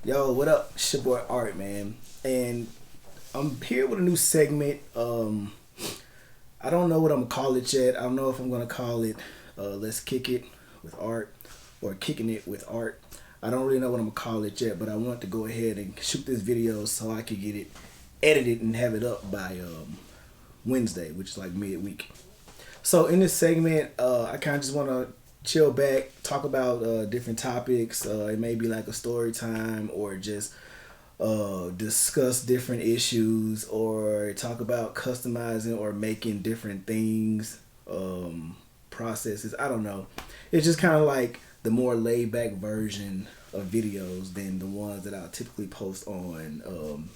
Yo, what up? It's your boy Art, man. And I'm here with a new segment. I don't know what I'm gonna call it yet. I don't know if I'm gonna call it Let's Kick It with Art or Kicking It with Art. I don't really know what I'm gonna call it yet, but I want to go ahead and shoot this video so I can get it edited and have it up by Wednesday, which is like midweek. So in this segment, I kind of just want to chill back, talk about different topics. It may be like a story time or just discuss different issues or talk about customizing or making different things, processes. I don't know. It's just kind of like the more laid back version of videos than the ones that I'll typically post on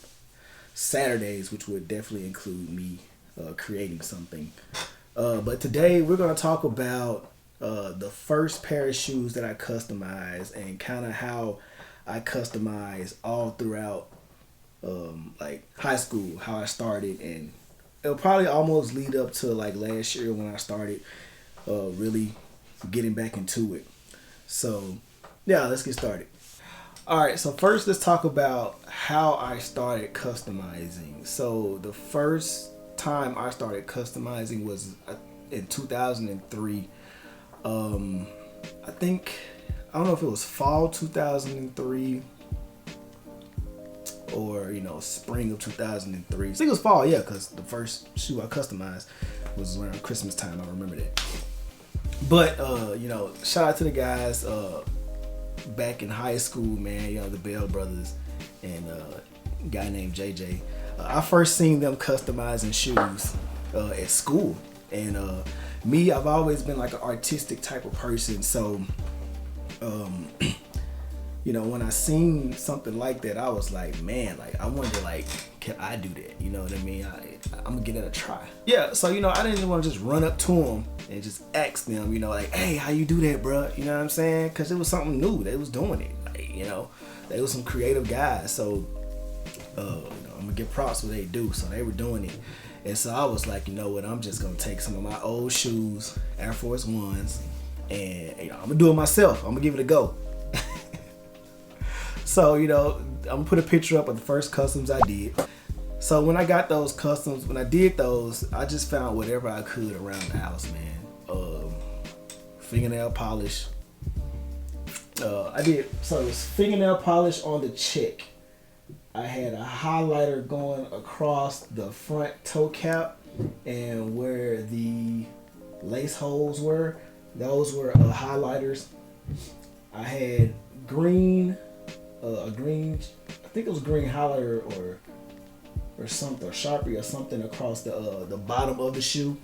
Saturdays, which would definitely include me creating something. But today we're going to talk about the first pair of shoes that I customized and kind of how I customized all throughout like high school, how I started, and it'll probably almost lead up to like last year when I started really getting back into it. So yeah, let's get started. All right, so first let's talk about how I started customizing. So the first time I started customizing was in 2003. I think, I don't know if it was fall 2003 or, spring of 2003. I think it was fall, yeah, because the first shoe I customized was around Christmas time. I remember that. But, shout out to the guys back in high school, man, the Bell Brothers and a guy named JJ. I first seen them customizing shoes at school. And me, I've always been like an artistic type of person. So, when I seen something like that, I was like, man, like, I wonder, like, can I do that? You know what I mean? I'm gonna give it a try. Yeah, so, I didn't want to just run up to them and just ask them, like, hey, how you do that, bro? You know what I'm saying? Because it was something new. They was doing it. Like, they was some creative guys. So, I'm gonna give props what they do. So they were doing it. And so I was like, you know what, I'm just gonna take some of my old shoes, Air Force Ones, and I'm gonna do it myself. I'm gonna give it a go. So, I'm gonna put a picture up of the first customs I did. So when I got those customs, when I did those, I just found whatever I could around the house, man. Fingernail polish. So it was fingernail polish on the check. I had a highlighter going across the front toe cap, and where the lace holes were, those were highlighters. I had green, I think it was green highlighter or something, or Sharpie or something across the bottom of the shoe,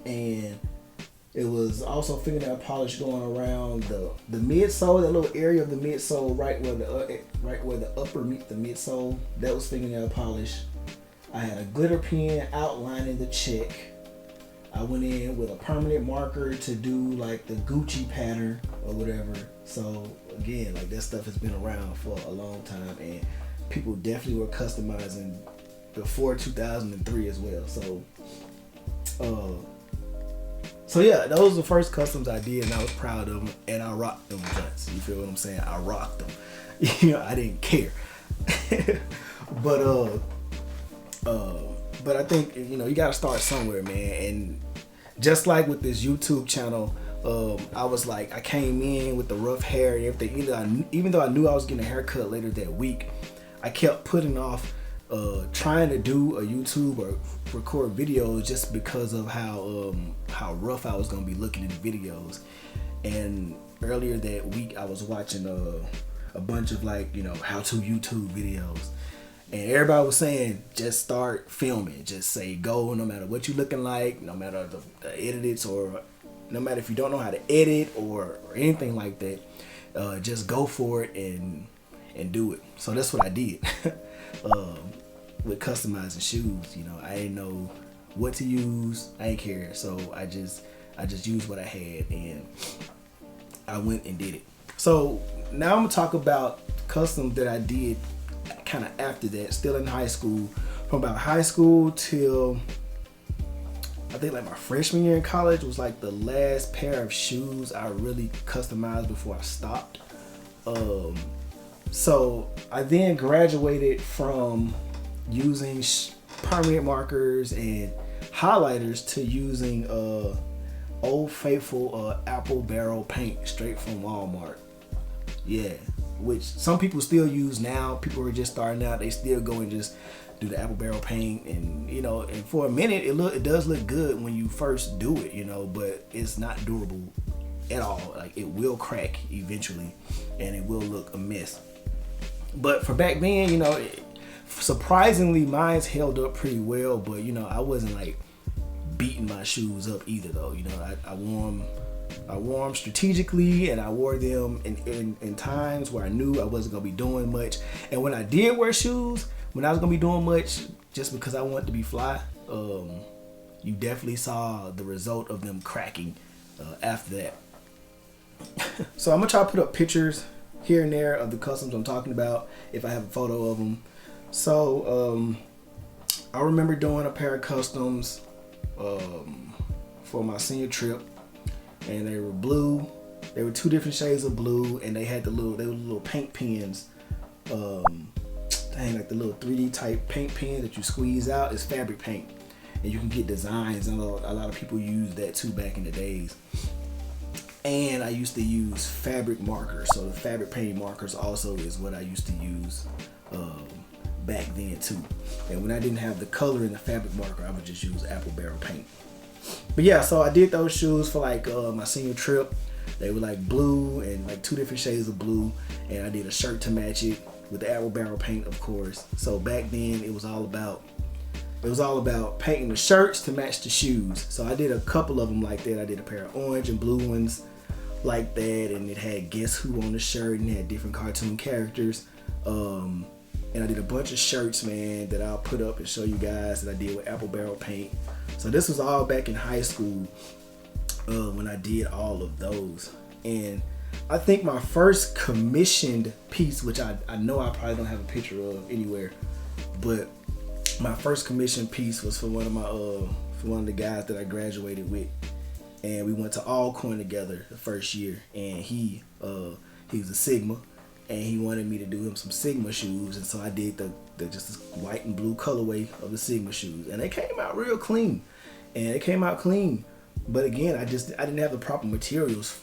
and it was also fingernail polish going around the midsole, that little area of the midsole, right where the upper meets the midsole. That was fingernail polish. I had a glitter pen outlining the check. I went in with a permanent marker to do like the Gucci pattern or whatever. So again, like, that stuff has been around for a long time, and people definitely were customizing before 2003 as well. So yeah, those were the first customs I did, and I was proud of them, and I rocked them guts. You feel what I'm saying? I rocked them. I didn't care. But I think, you gotta start somewhere, man. And just like with this YouTube channel, I was like, I came in with the rough hair and everything. Even though I knew I was getting a haircut later that week, I kept putting off trying to do a YouTube or record videos just because of how rough I was gonna be looking in the videos. And earlier that week, I was watching a bunch of like how-to YouTube videos, and everybody was saying just start filming, just say go, no matter what you looking like, no matter the edits, or no matter if you don't know how to edit or anything like that, just go for it and do it. So that's what I did. With customizing shoes, I didn't know what to use. I didn't care, so I just used what I had, and I went and did it. So now I'm gonna talk about custom that I did kind of after that, still in high school, from about high school till I think like my freshman year in college was like the last pair of shoes I really customized before I stopped. So I then graduated from using permanent markers and highlighters to using Old Faithful apple barrel paint straight from Walmart. Yeah, which some people still use now. People who are just starting out, they still go and just do the apple barrel paint, and you know, and for a minute it does look good when you first do it, you know, but it's not durable at all. Like, it will crack eventually and it will look a mess. But for back then, you know, surprisingly mine's held up pretty well, but you know, I wasn't like beating my shoes up either though. You know, I wore them strategically, and I wore them in times where I knew I wasn't gonna be doing much. And when I did wear shoes, when I was gonna be doing much, just because I wanted to be fly, you definitely saw the result of them cracking after that. So I'm gonna try to put up pictures here and there of the customs I'm talking about if I have a photo of them. So I remember doing a pair of customs for my senior trip, and they were blue. They were 2 different shades of blue, and they had they were little paint pens. Like the little 3D type paint pen that you squeeze out is fabric paint, and you can get designs. I know a lot of people use that too back in the days. And I used to use fabric markers, so the fabric painting markers also is what I used to use back then too. And when I didn't have the color in the fabric marker, I would just use apple barrel paint. But yeah, so I did those shoes for like my senior trip. They were like blue and like 2 different shades of blue, and I did a shirt to match it with the apple barrel paint, of course. So back then it was all about painting the shirts to match the shoes. So I did a couple of them like that. I did a pair of orange and blue ones like that, and it had Guess Who on the shirt, and it had different cartoon characters. And I did a bunch of shirts, man, that I'll put up and show you guys that I did with apple barrel paint. So this was all back in high school when I did all of those. And I think my first commissioned piece, which I know I probably don't have a picture of anywhere, but my first commissioned piece was for one of the guys that I graduated with, and we went to Alcorn together the first year, and he was a Sigma, and he wanted me to do him some Sigma shoes, and so I did the just this white and blue colorway of the Sigma shoes, and they came out real clean, but again, I didn't have the proper materials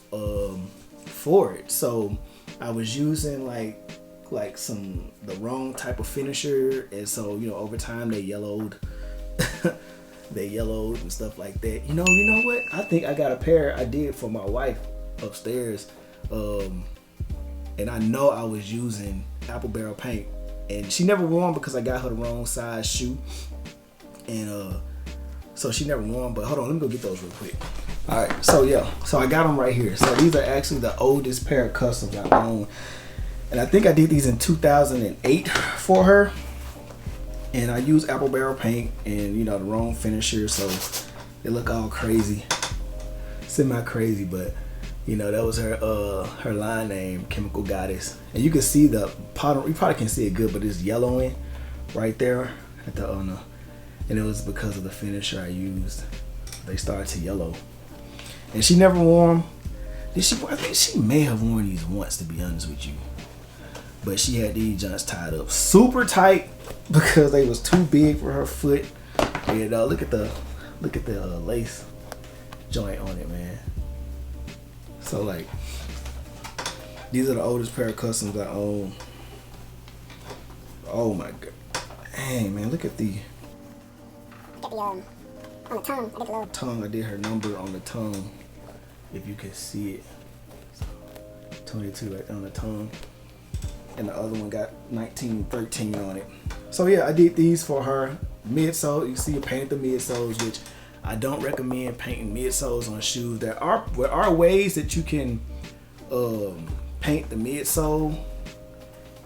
for it, so I was using like the wrong type of finisher, and so, you know, over time they yellowed and stuff like that. You know what, I think I got a pair I did for my wife upstairs, and I know I was using apple barrel paint, and she never wore them because I got her the wrong size shoe, and so she never wore them. But hold on, let me go get those real quick. All right, so yeah, so I got them right here. So these are actually the oldest pair of customs I own, and I think I did these in 2008 for her. And I used apple barrel paint and, you know, the wrong finisher, so they look all crazy, semi crazy. But you know, that was her line name, Chemical Goddess. And you can see the pattern. You probably can't see it good, but it's yellowing right there at the and it was because of the finisher I used. They started to yellow. And she never wore them. I think she may have worn these once, to be honest with you. But she had these joints tied up super tight because they was too big for her foot. And look at the lace joint on it, man. So like, these are the oldest pair of customs I own. Oh my god, dang, man, look at the on the tongue. I did the little tongue. I did her number on the tongue, if you can see it. 22 right there on the tongue. And the other one got 1913 on it. So yeah, I did these for her. Midsole, you see I painted the midsoles, which I don't recommend painting midsoles on shoes. There are ways that you can paint the midsole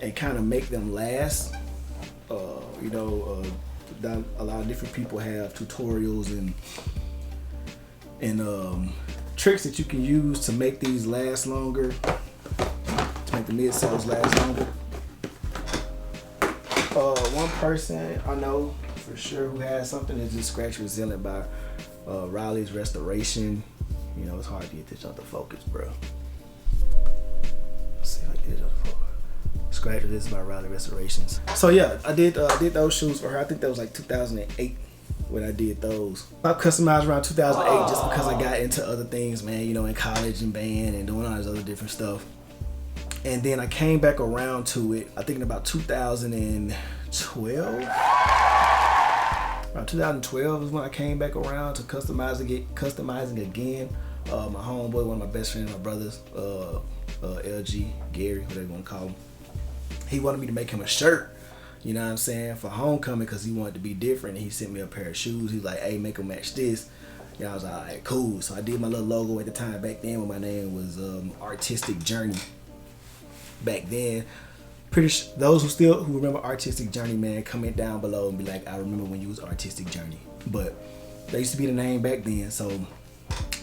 and kind of make them last. A lot of different people have tutorials and tricks that you can use to make these last longer. Make the midsoles last longer. One person I know for sure who has something is just scratch resilient by Riley's Restoration. You know, it's hard to get this on the focus, bro. Let's see if I can get it on the focus. scratch. This is my Riley Restorations. So yeah, I did those shoes for her. I think that was like 2008 when I did those. I customized around 2008 just because I got into other things, man. You know, in college and band and doing all this other different stuff. And then I came back around to it, I think in about 2012. Around 2012 is when I came back around to customizing again. My homeboy, one of my best friends, my brothers, LG, Gary, whatever you want to call him. He wanted me to make him a shirt, you know what I'm saying, for homecoming because he wanted to be different. And he sent me a pair of shoes. He was like, hey, make them match this. You know, I was like, all right, cool. So I did my little logo at the time back then when my name was Artistic Journey. Back then, pretty sure those who remember Artistic Journey, man, comment down below and be like, I remember when you was Artistic Journey. But that used to be the name back then. So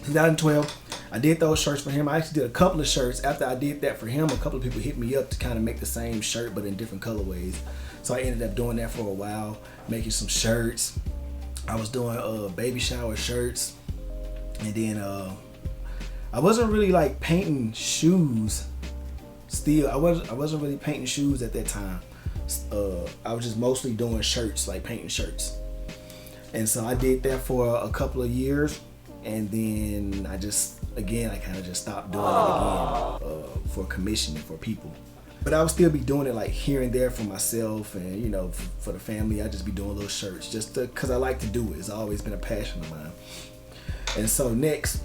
2012, I did those shirts for him. I actually did a couple of shirts. After I did that for him, a couple of people hit me up to kind of make the same shirt but in different colorways. So I ended up doing that for a while, making some shirts. I was doing baby shower shirts, and then I wasn't really like painting shoes. Still, I wasn't really painting shoes at that time. I was just mostly doing shirts, like painting shirts. And so I did that for a couple of years, and then I kind of just stopped doing it again for commissioning for people. But I would still be doing it like here and there for myself, and you know, for the family. I just be doing little shirts just because I like to do it. It's always been a passion of mine. And so next,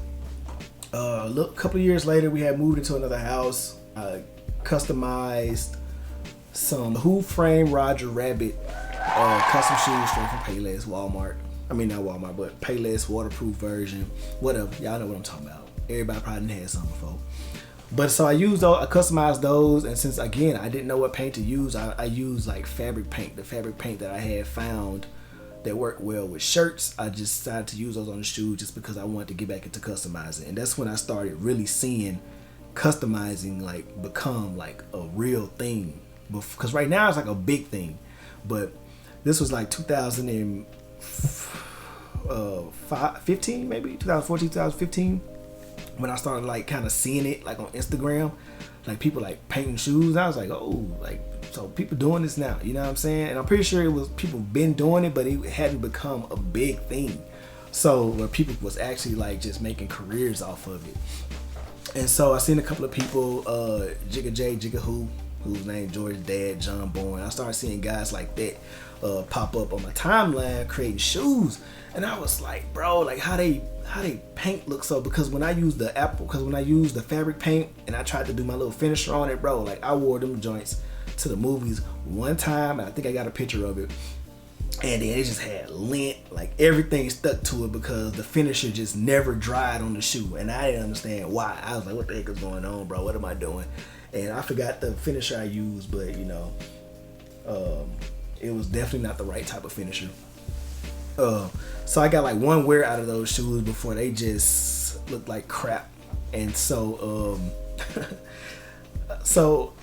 a couple of years later, we had moved into another house. I customized some Who Framed Roger Rabbit custom shoes straight from Payless, Walmart. I mean, not Walmart, but Payless waterproof version. Whatever, y'all know what I'm talking about. Everybody probably had some before. But so I customized those, and since again I didn't know what paint to use, I used like fabric paint, the fabric paint that I had found that worked well with shirts. I just decided to use those on the shoes just because I wanted to get back into customizing, and that's when I started really seeing customizing like become like a real thing. Because right now it's like a big thing, but this was like 2015, maybe 2014, 2015. When I started like kind of seeing it like on Instagram, like people like painting shoes. I was like, oh, like, so people doing this now, you know what I'm saying? And I'm pretty sure it was people been doing it, but it hadn't become a big thing. So where people was actually like just making careers off of it. And so I seen a couple of people, Jigga J, Jigga Who, who's named George's dad, John Bourne. I started seeing guys like that pop up on my timeline creating shoes, and I was like, bro, like how they paint look so, because when I used the fabric paint and I tried to do my little finisher on it, bro, like I wore them joints to the movies one time, and I think I got a picture of it, and then it just had lint, like everything stuck to it because the finisher just never dried on the shoe, and I didn't understand why. I was like, what the heck is going on, bro? What am I doing? And I forgot the finisher I used, but you know, it was definitely not the right type of finisher. So I got like one wear out of those shoes before they just looked like crap. And so so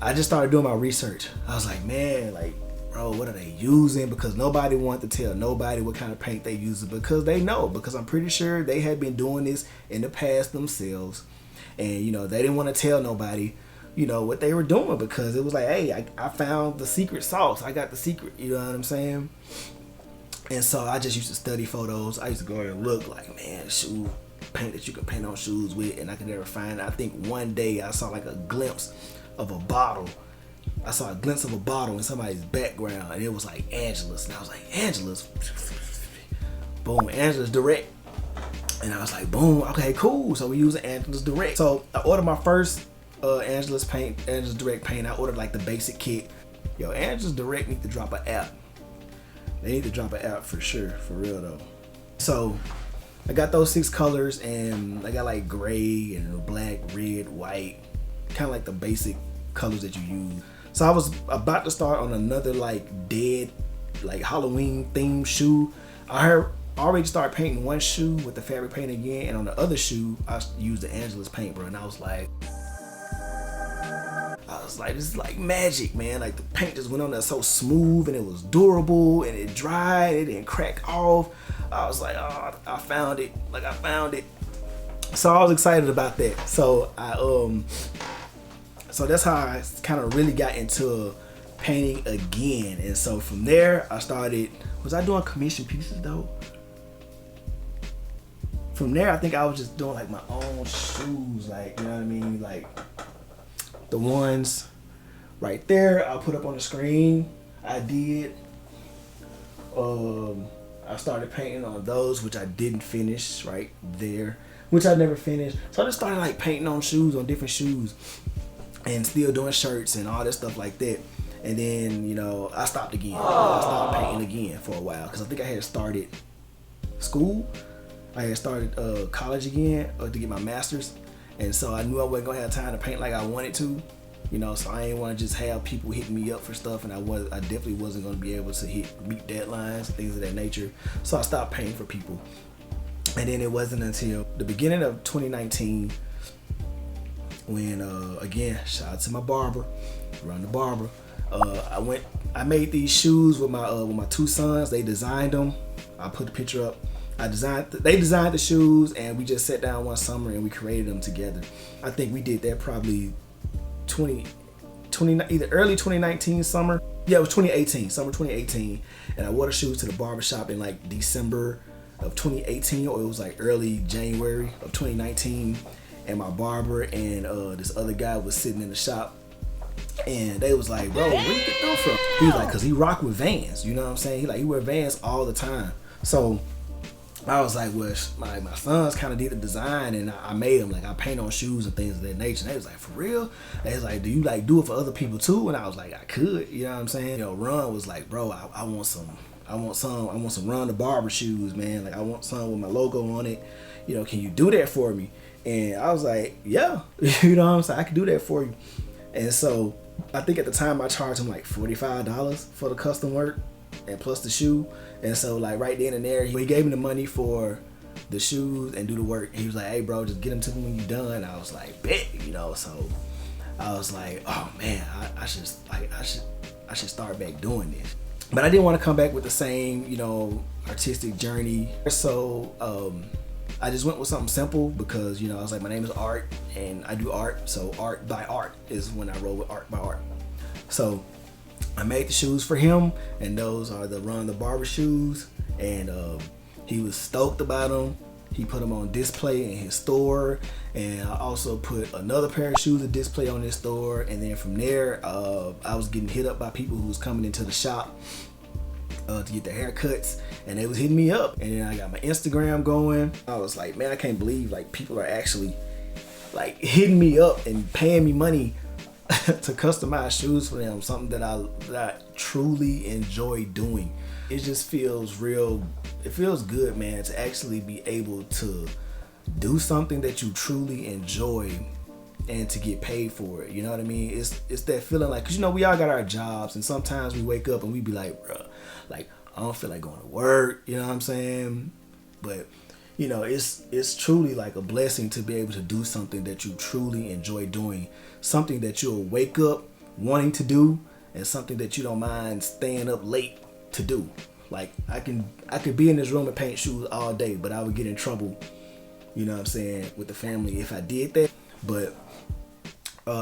I just started doing my research. I was like, man, like, bro, what are they using? Because nobody wanted to tell nobody what kind of paint they using, because they know, because I'm pretty sure they had been doing this in the past themselves, and you know, they didn't want to tell nobody, you know, what they were doing, because it was like, hey, I found the secret sauce. I got the secret, you know what I'm saying? And so I just used to study photos. I used to go and look like, man, shoe paint that you can paint on shoes with, and I could never find it. I think one day I saw like a glimpse of a bottle. I saw a glimpse of a bottle in somebody's background, and it was like Angela's, and I was like, Angela's? Boom, Angela's Direct. And I was like, boom, okay, cool. So we use Angela's Direct. So I ordered my first Angela's Direct paint. I ordered like the basic kit. Yo, Angela's Direct need to drop an app. They need to drop an app for sure, for real though. So I got those 6 colors, and I got like gray and black, red, white, kind of like the basic colors that you use. So I was about to start on another like dead, like Halloween themed shoe. I already started painting one shoe with the fabric paint again, and on the other shoe I used the Angela's paint, bro. And I was like, this is like magic, man. Like the paint just went on there so smooth, and it was durable, and it dried, it didn't crack off. I was like, oh, I found it. Like I found it. So I was excited about that. So I So that's how I kind of really got into painting again. And so from there, I started, was I doing commission pieces though? From there, I think I was just doing like my own shoes, like, you know what I mean? Like the ones right there, I'll put up on the screen. I did. I started painting on those, which I didn't finish right there, which I never finished. So I just started like painting on shoes, on different shoes, and still doing shirts and all that stuff like that. And then, you know, I stopped again. I stopped painting again for a while because I think I had started school. I had started college again to get my master's, and so I knew I wasn't gonna have time to paint like I wanted to, you know. So I didn't want to just have people hitting me up for stuff, and I definitely wasn't gonna be able to meet deadlines, things of that nature. So I stopped painting for people, and then it wasn't until the beginning of 2019 when, again, shout out to my barber, Run the Barber. I made these shoes with my two sons. They designed them. I put the picture up. They designed the shoes, and we just sat down one summer and we created them together. I think we did that probably either early 2019 summer. Yeah, it was 2018, summer 2018. And I wore the shoes to the barbershop in like December of 2018, or it was like early January of 2019. And my barber and this other guy was sitting in the shop, and they was like, bro, where you get them from? He was like, cause he rock with Vans, you know what I'm saying? He wear Vans all the time. So I was like, well, my sons kind of did the design, and I made them. Like, I paint on shoes and things of that nature. And they was like, for real? They was like, do you like do it for other people too? And I was like, I could, you know what I'm saying? You know, Ron was like, bro, I want some Run the Barber shoes, man. Like, I want some with my logo on it. You know, can you do that for me? And I was like, yeah, you know what I'm saying? I can do that for you. And so I think at the time I charged him like $45 for the custom work and plus the shoe. And so like right then and there, he gave me the money for the shoes and do the work. He was like, hey bro, just get them to me when you're done. I was like, bet, you know. So I was like, oh man, I should start back doing this. But I didn't want to come back with the same, you know, artistic journey. So I just went with something simple because, you know, I was like, my name is Art and I do art. So art by art is when I roll with art by art. So I made the shoes for him, and those are the Run the Barber shoes. And he was stoked about them. He put them on display in his store, and I also put another pair of shoes to display on his store. And then from there, I was getting hit up by people who was coming into the shop to get their haircuts, and they was hitting me up. And then I got my Instagram going. I was like, man, I can't believe like people are actually like hitting me up and paying me money to customize shoes for them, something that I truly enjoy doing. It just feels real, it feels good, man, to actually be able to do something that you truly enjoy and to get paid for it. You know what I mean? It's that feeling like, cause you know, we all got our jobs, and sometimes we wake up and we be like, bruh, like I don't feel like going to work, you know what I'm saying? But you know, it's truly like a blessing to be able to do something that you truly enjoy doing, something that you'll wake up wanting to do, and something that you don't mind staying up late to do. Like I could be in this room and paint shoes all day, but I would get in trouble, you know what I'm saying, with the family if I did that. But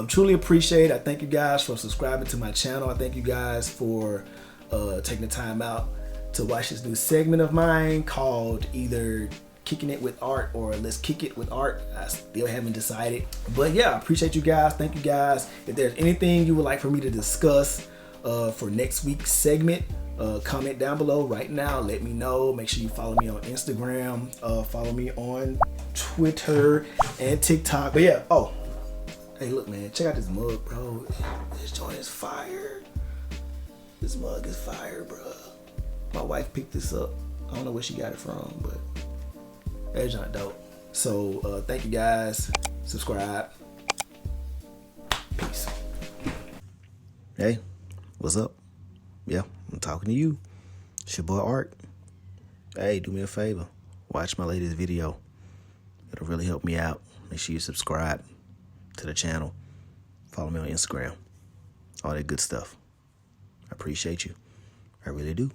truly appreciate it. I thank you guys for subscribing to my channel. I thank you guys for taking the time out to watch this new segment of mine called either Kicking It with Art or Let's Kick It with Art. I still haven't decided, but yeah, I appreciate you guys. Thank you guys. If there's anything you would like for me to discuss for next week's segment, comment down below right now. Let me know. Make sure you follow me on Instagram, follow me on Twitter and TikTok. But yeah, oh, hey, look, man, check out this mug, bro. This joint is fire. This mug is fire, bro. My wife picked this up. I don't know where she got it from, but that's not dope. So thank you guys. Subscribe. Peace. Hey, what's up? Yeah, I'm talking to you. It's your boy Art. Hey, do me a favor. Watch my latest video. It'll really help me out. Make sure you subscribe to the channel. Follow me on Instagram. All that good stuff. I appreciate you. I really do.